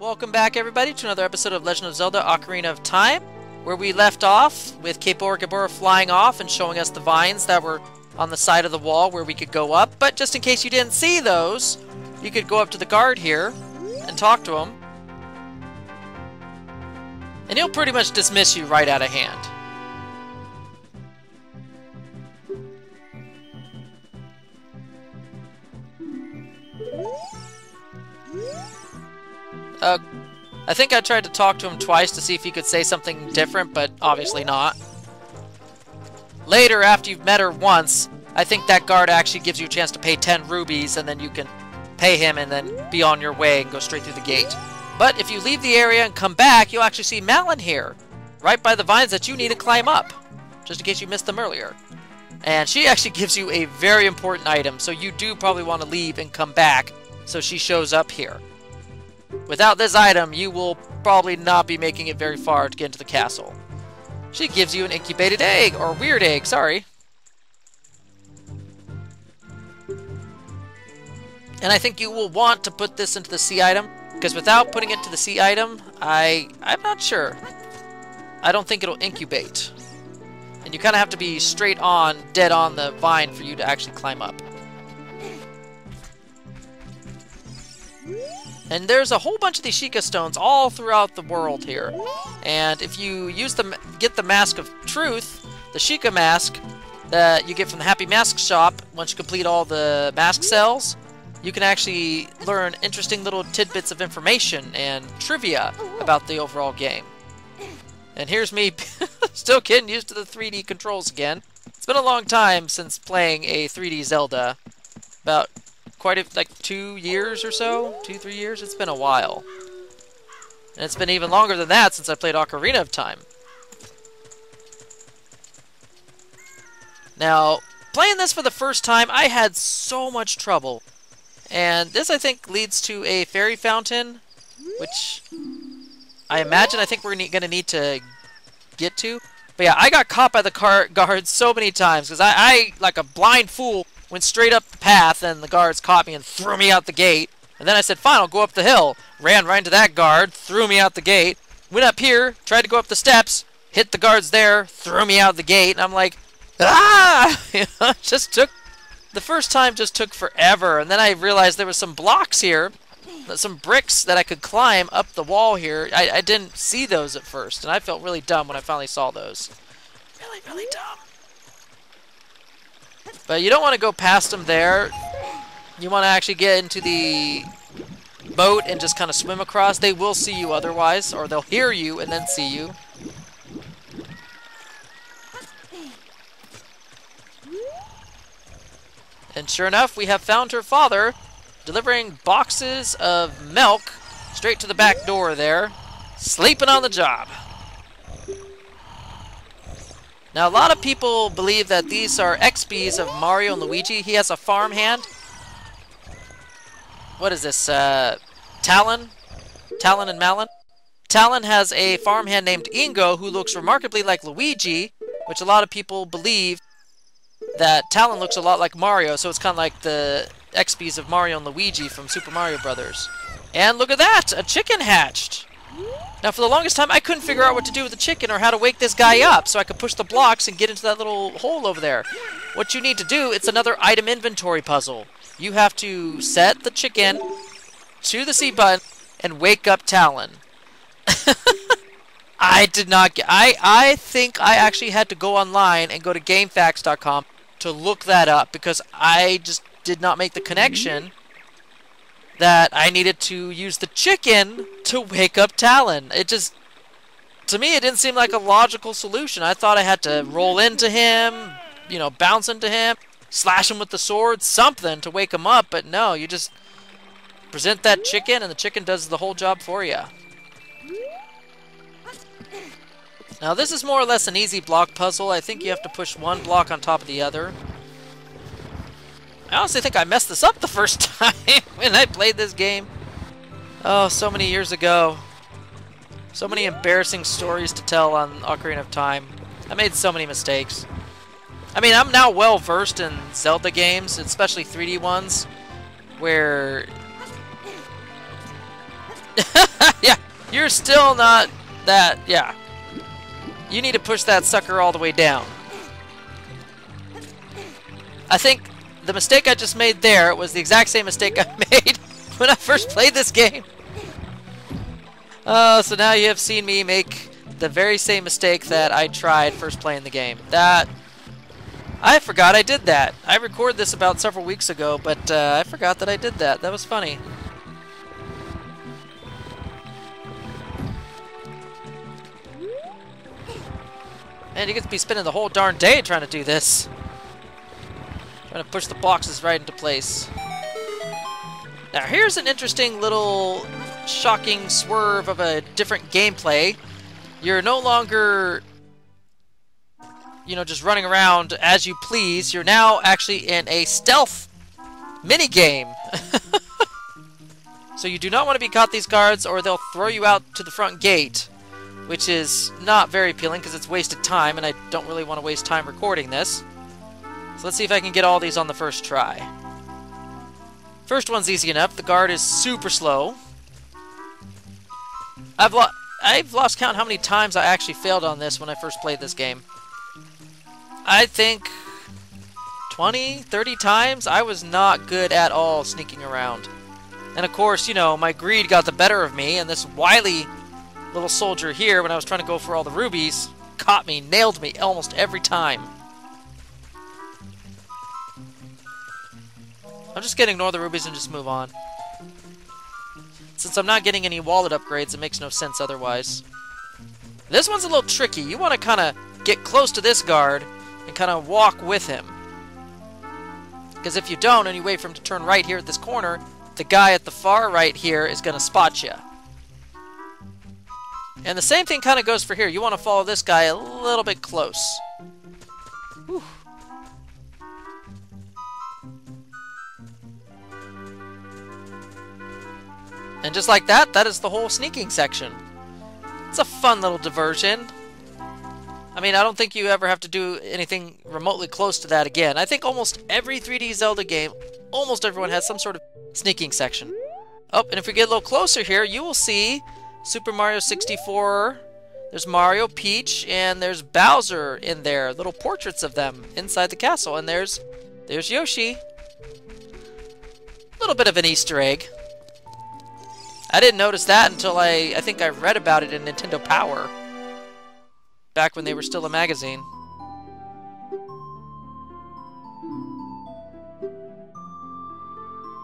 Welcome back, everybody, to another episode of Legend of Zelda Ocarina of Time, where we left off with Epona flying off and showing us the vines that were on the side of the wall where we could go up. But just in case you didn't see those, you could go up to the guard here and talk to him. And he'll pretty much dismiss you right out of hand. I think I tried to talk to him twice to see if he could say something different, but obviously not. Later, after you've met her once, I think that guard actually gives you a chance to pay 10 rubies, and then you can pay him and then be on your way and go straight through the gate. But if you leave the area and come back, you'll actually see Malon here, right by the vines that you need to climb up, just in case you missed them earlier. And she actually gives you a very important item, so you do probably want to leave and come back so she shows up here. Without this item, you will probably not be making it very far to get into the castle. She gives you an incubated egg, or weird egg, sorry. And I think you will want to put this into the C item, because without putting it to the C item, I'm not sure. I don't think it'll incubate. And you kind of have to be straight on, dead on the vine for you to actually climb up. And there's a whole bunch of these Sheikah stones all throughout the world here. And if you use them, get the Mask of Truth, the Sheikah mask that you get from the Happy Mask shop, once you complete all the mask cells, you can actually learn interesting little tidbits of information and trivia about the overall game. And here's me still getting used to the 3D controls again. It's been a long time since playing a 3D Zelda. About like 2 years or so? 2-3 years? It's been a while. And it's been even longer than that since I played Ocarina of Time. Now, playing this for the first time, I had so much trouble. And this, I think, leads to a fairy fountain, which I think we're going to need to get to. But yeah, I got caught by the guards so many times, because I, like a blind fool, went straight up the path, and the guards caught me and threw me out the gate. And then I said, fine, I'll go up the hill. Ran right into that guard, threw me out the gate. Went up here, tried to go up the steps, hit the guards there, threw me out the gate. And I'm like, ah! The first time just took forever. And then I realized there was some blocks here, some bricks that I could climb up the wall here. I didn't see those at first, and I felt really dumb when I finally saw those. Really, really dumb. But you don't want to go past them there. You want to actually get into the boat and just kind of swim across. They will see you otherwise, or they'll hear you and then see you. And sure enough, we have found her father delivering boxes of milk straight to the back door there, sleeping on the job. Now, a lot of people believe that these are XPs of Mario and Luigi. He has a farmhand. What is this? Talon? Talon and Malon? Talon has a farmhand named Ingo who looks remarkably like Luigi, which a lot of people believe that Talon looks a lot like Mario, so it's kind of like the XPs of Mario and Luigi from Super Mario Brothers. And look at that! A chicken hatched! Now, for the longest time, I couldn't figure out what to do with the chicken or how to wake this guy up so I could push the blocks and get into that little hole over there. What you need to do, it's another item inventory puzzle. You have to set the chicken to the C button and wake up Talon. I did not get... I think I actually had to go online and go to GameFAQs.com to look that up because I just did not make the connection that I needed to use the chicken to wake up Talon. It just, to me, it didn't seem like a logical solution. I thought I had to roll into him, you know, bounce into him, slash him with the sword, something to wake him up, but no, you just present that chicken and the chicken does the whole job for you. Now, this is more or less an easy block puzzle. I think you have to push one block on top of the other. I honestly think I messed this up the first time when I played this game. Oh, so many years ago. So many embarrassing stories to tell on Ocarina of Time. I made so many mistakes. I mean, I'm now well versed in Zelda games, especially 3D ones, where You're still not that... Yeah. You need to push that sucker all the way down. I think the mistake I just made there was the exact same mistake I made when I first played this game. So now you have seen me make the very same mistake that I tried first playing the game. I forgot I did that. I recorded this about several weeks ago, but I forgot that I did that. That was funny. Man, you get to be spending the whole darn day trying to do this. Trying to push the boxes right into place. Now, here's an interesting little shocking swerve of a different gameplay. You're no longer, you know, just running around as you please. You're now actually in a stealth minigame. So you do not want to be caught these guards or they'll throw you out to the front gate, which is not very appealing because it's wasted time and I don't really want to waste time recording this. So let's see if I can get all these on the first try. First one's easy enough. The guard is super slow. I've lost count how many times I actually failed on this when I first played this game. I think 20, 30 times I was not good at all sneaking around. And of course, you know, my greed got the better of me, and this wily little soldier here, when I was trying to go for all the rubies, caught me, nailed me almost every time. I'm just gonna ignore the rubies and just move on. Since I'm not getting any wallet upgrades, it makes no sense otherwise. This one's a little tricky. You want to kind of get close to this guard and kind of walk with him. Because if you don't and you wait for him to turn right here at this corner, the guy at the far right here is going to spot you. And the same thing kind of goes for here. You want to follow this guy a little bit close. Whew. And just like that, that is the whole sneaking section. It's a fun little diversion. I mean, I don't think you ever have to do anything remotely close to that again. I think almost every 3D Zelda game, almost everyone has some sort of sneaking section. Oh, and if we get a little closer here, you will see Super Mario 64, there's Mario, Peach, and there's Bowser in there. Little portraits of them inside the castle. And there's Yoshi. A little bit of an Easter egg. I didn't notice that until I think I read about it in Nintendo Power. Back when they were still a magazine.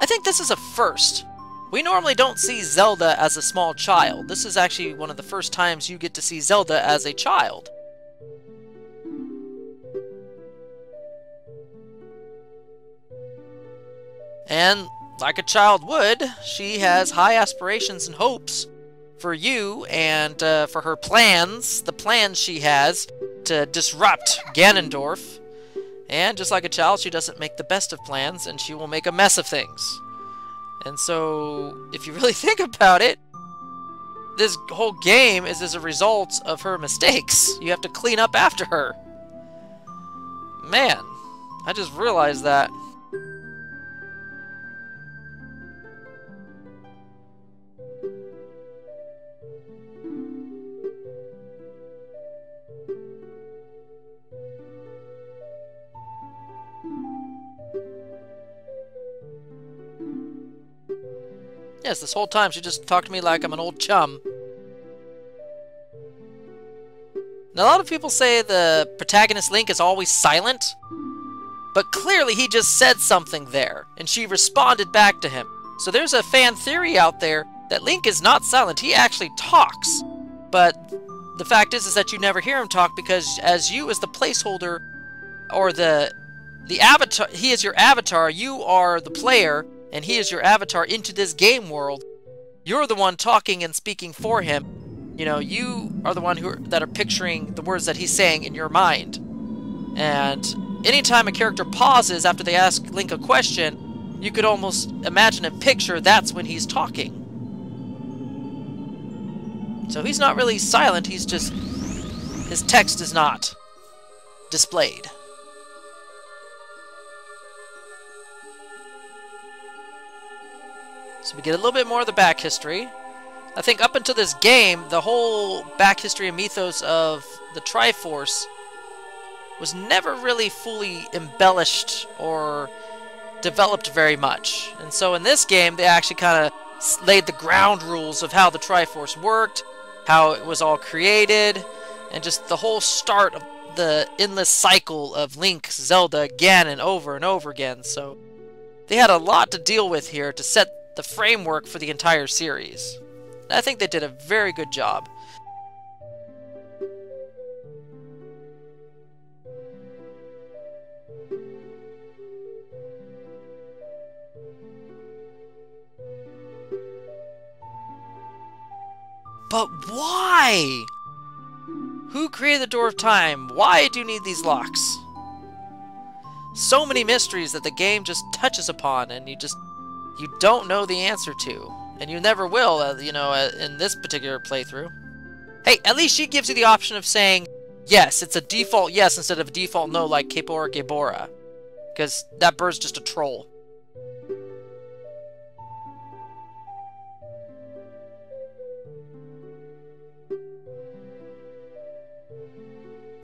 I think this is a first. We normally don't see Zelda as a small child. This is actually one of the first times you get to see Zelda as a child. And like a child would, she has high aspirations and hopes for you and for her plans, the plans she has to disrupt Ganondorf. And just like a child, she doesn't make the best of plans, and she will make a mess of things. And so, if you really think about it, this whole game is as a result of her mistakes. You have to clean up after her. Man, I just realized that. Yes, this whole time she just talked to me like I'm an old chum. Now, a lot of people say the protagonist Link is always silent, but clearly he just said something there, and she responded back to him. So there's a fan theory out there that Link is not silent, he actually talks. But the fact is that you never hear him talk because as you as the placeholder, or the avatar, he is your avatar, you are the player, and he is your avatar into this game world. You're the one talking and speaking for him. You know, you are the one that are picturing the words that he's saying in your mind. And anytime a character pauses after they ask Link a question, you could almost imagine and picture that's when he's talking. So he's not really silent, he's just... his text is not displayed. So we get a little bit more of the back history. I think up until this game, the whole back history and mythos of the Triforce was never really fully embellished or developed very much. And so in this game, they actually kind of laid the ground rules of how the Triforce worked, how it was all created, and just the whole start of the endless cycle of Link, Zelda again and over again. So they had a lot to deal with here to set the framework for the entire series. And I think they did a very good job. But why? Who created the Door of Time? Why do you need these locks? So many mysteries that the game just touches upon, and you don't know the answer to. And you never will, in this particular playthrough. Hey, at least she gives you the option of saying, yes, it's a default yes instead of a default no like Kepora Gebora. Because that bird's just a troll.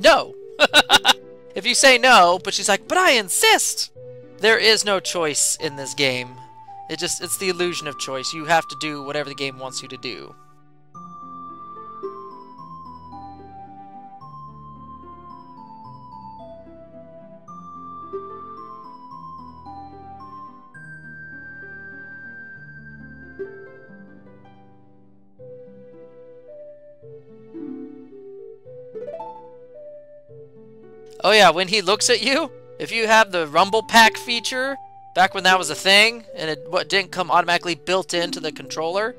No! If you say no, but she's like, but I insist! There is no choice in this game. It's the illusion of choice. You have to do whatever the game wants you to do. Oh yeah, when he looks at you, if you have the Rumble Pack feature, back when that was a thing, and it didn't come automatically built into the controller,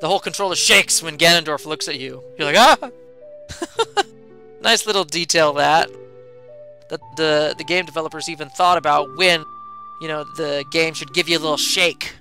the whole controller shakes when Ganondorf looks at you. You're like, ah! Nice little detail that the game developers even thought about when, the game should give you a little shake.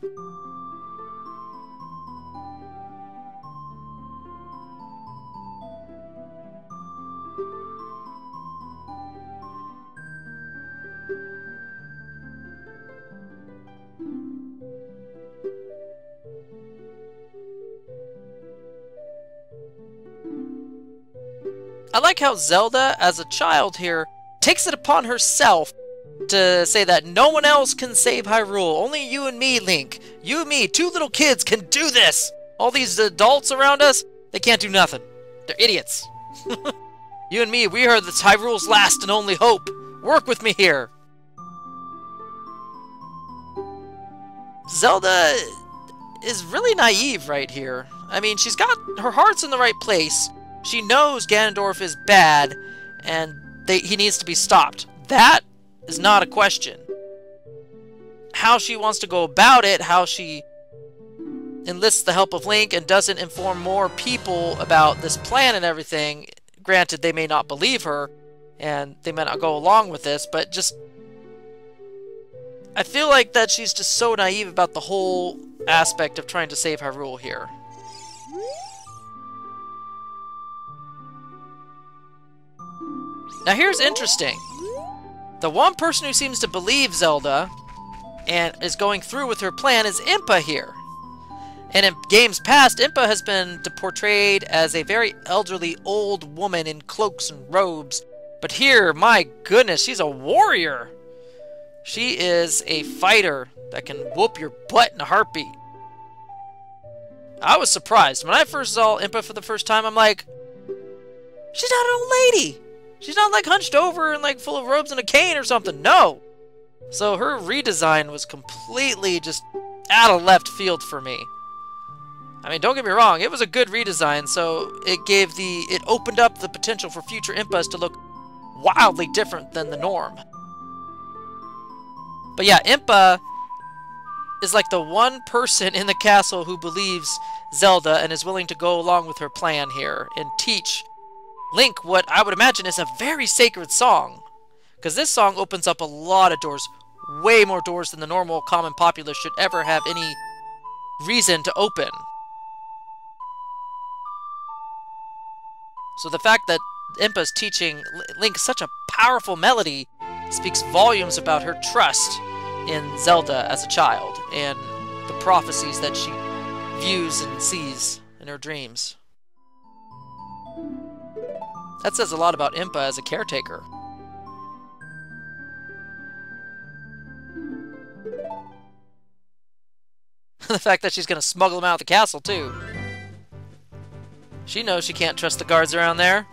I like how Zelda, as a child here, takes it upon herself to say that no one else can save Hyrule. Only you and me, Link. You and me, two little kids, can do this. All these adults around us, they can't do nothing. They're idiots. You and me, we are the Hyrule's last and only hope. Work with me here. Zelda is really naive right here. I mean, she's got her heart's in the right place. She knows Ganondorf is bad, and he needs to be stopped. That is not a question. How she wants to go about it, how she enlists the help of Link and doesn't inform more people about this plan and everything. Granted, they may not believe her, and they may not go along with this, but just... I feel like that she's just so naive about the whole aspect of trying to save Hyrule here. Now here's interesting. The one person who seems to believe Zelda and is going through with her plan is Impa here. And in games past, Impa has been portrayed as a very elderly old woman in cloaks and robes. But here, my goodness, she's a warrior. She is a fighter that can whoop your butt in a heartbeat. I was surprised. When I first saw Impa for the first time, I'm like, she's not an old lady. She's not like hunched over and like full of robes and a cane or something. No. So her redesign was completely just out of left field for me. I mean, don't get me wrong, it was a good redesign, so it opened up the potential for future Impas to look wildly different than the norm. But yeah, Impa is like the one person in the castle who believes Zelda and is willing to go along with her plan here and teach Link what I would imagine is a very sacred song. Because this song opens up a lot of doors, way more doors than the normal common populace should ever have any reason to open. So the fact that Impa's teaching Link such a powerful melody speaks volumes about her trust in Zelda as a child and the prophecies that she views and sees and her dreams. That says a lot about Impa as a caretaker. The fact that she's going to smuggle him out of the castle, too. She knows she can't trust the guards around there.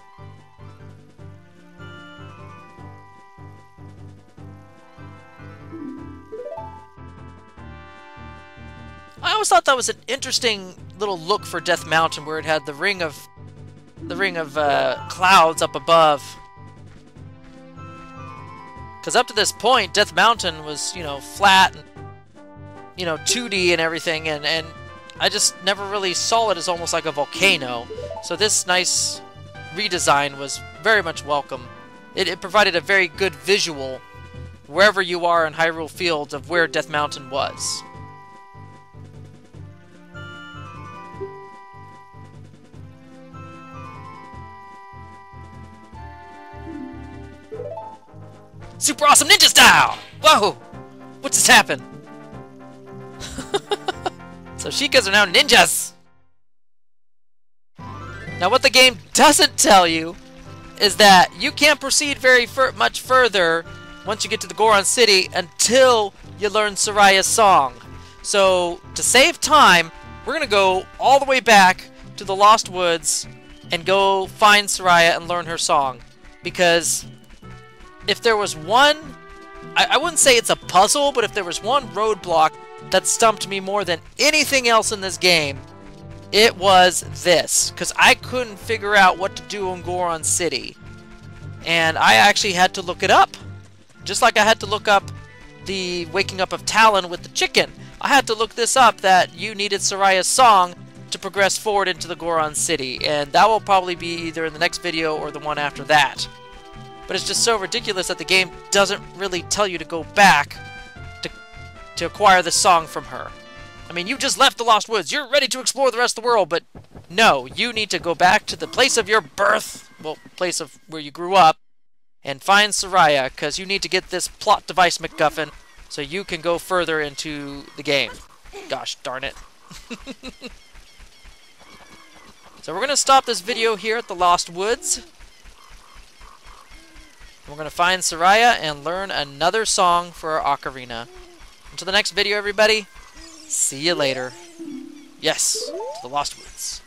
I always thought that was an interesting little look for Death Mountain, where it had the ring of clouds up above. Because up to this point, Death Mountain was, you know, flat and, you know, 2D and everything, and I just never really saw it as almost like a volcano. So this nice redesign was very much welcome. It provided a very good visual wherever you are in Hyrule Fields of where Death Mountain was. Super awesome ninja style! Whoa! What just happened? So Sheikahs are now ninjas! Now what the game doesn't tell you is that you can't proceed very much further once you get to the Goron City until you learn Soraya's song. So to save time, we're going to go all the way back to the Lost Woods and go find Soraya and learn her song. Because if there was one, I wouldn't say it's a puzzle, but if there was one roadblock that stumped me more than anything else in this game, it was this. Because I couldn't figure out what to do in Goron City. And I actually had to look it up. Just like I had to look up the waking up of Talon with the chicken. I had to look this up, that you needed Soraya's song to progress forward into the Goron City. And that will probably be either in the next video or the one after that. But it's just so ridiculous that the game doesn't really tell you to go back to acquire the song from her. I mean, you just left the Lost Woods. You're ready to explore the rest of the world, but no, you need to go back to the place of your birth, well, place of where you grew up, and find Soraya, because you need to get this plot device MacGuffin so you can go further into the game. Gosh darn it. So we're going to stop this video here at the Lost Woods. We're going to find Soraya and learn another song for our Ocarina. Until the next video, everybody, see you later. Yes, to the Lost Woods.